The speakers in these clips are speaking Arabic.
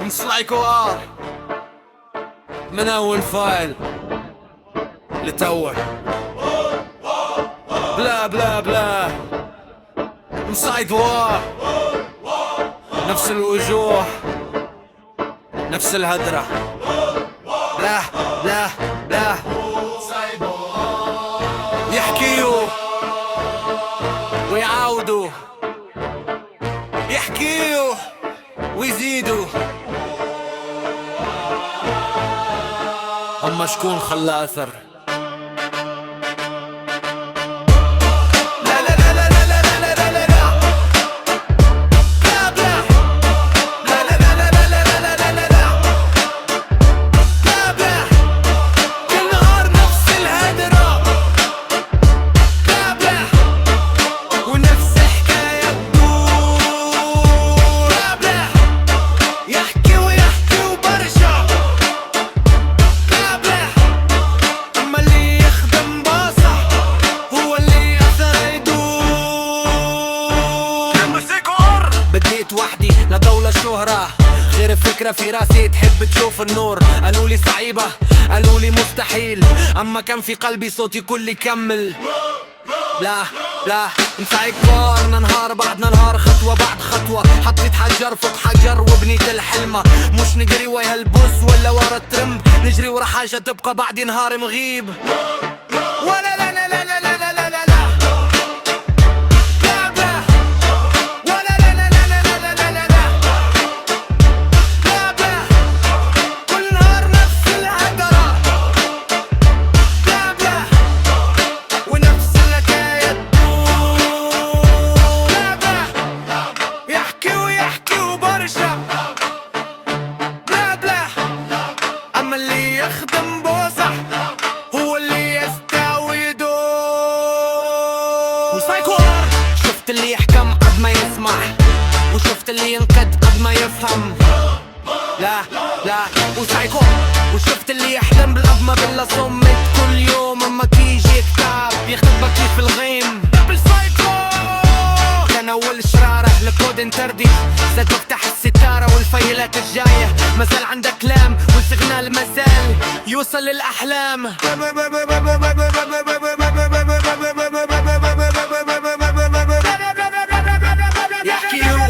نصلعكوا من اول فايل لتوه بلا بلا بلا نصايد وار نفس الوجوه نفس الهدرة بلا بلا بلا يحكيوا ويعاودوا يحكيوا ويزيدوا أما شكون خلى أثر وحدي لا دولة شهرة غير فكرة في راسي تحب تشوف النور قالولي صعيبة قالولي مستحيل أما كان في قلبي صوتي كل يكمل لا لا نسعى كبارنا نهار بعد نهار خطوة بعد خطوة حطيت حجر فوق حجر وبنيت الحلمة مش نجري ويا البوس ولا ورا الترمب نجري ورا حاجة تبقى بعد نهار مغيب ولا لا لا لا لا لا لا لا اللي يخدم بوصح هو اللي يستعوده وسايكور شفت اللي يحكم قد ما يسمع وشفت اللي ينقد قد ما يفهم لا لا وسايكور وشفت اللي يحلم بالأبمة بالله صمت كل يوم اما تيجي كتاب يخبى كيف الغيم كان اول شرارة لكود انتردي زاد بفتح الستارة والفيلات الجاية مازال عندك كلام والسيجنال مازال يوصل للأحلام يحكيوا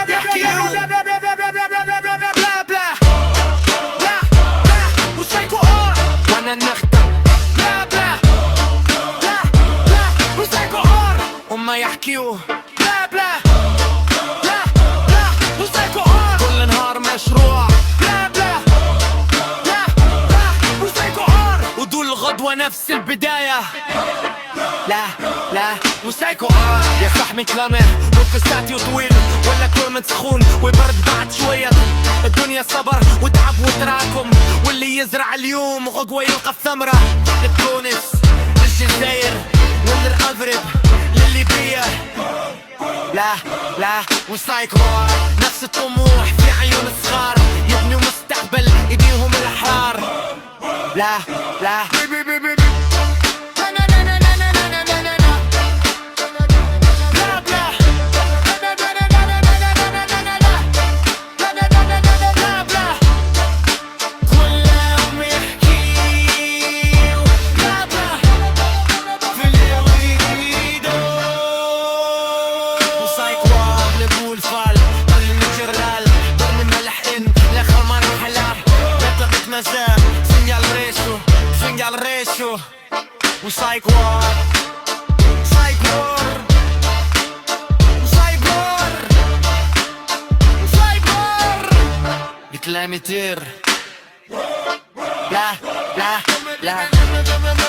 يحكيوا بلا بلا لا لا وسايكو اور وانا نختم بلا بلا لا لا وسايكو اور هما يحكيوا بلا بلا لا لا وسايكو اور كل نهار مشروع بلا بلا لا لا وسايكو اور ودول الغدوة نفس البداية لا لا وسايكو يا فحمي كلامه نص ساعتي وطويل ولا كومنت سخون وبرد بعد شوية الدنيا صبر وتعب وتراكم واللي يزرع اليوم غدوة يلقى الثمرة لتونس للجزائر وللأغرب للليبية لا لا وسايكو نفس الطموح في عيون الصغار يبنوا مستقبل ايديهم الأحرار لا لا سنجال ريشو وسايكوار سايكوار سايكوار سايكوار بكلام يطير لا لا لا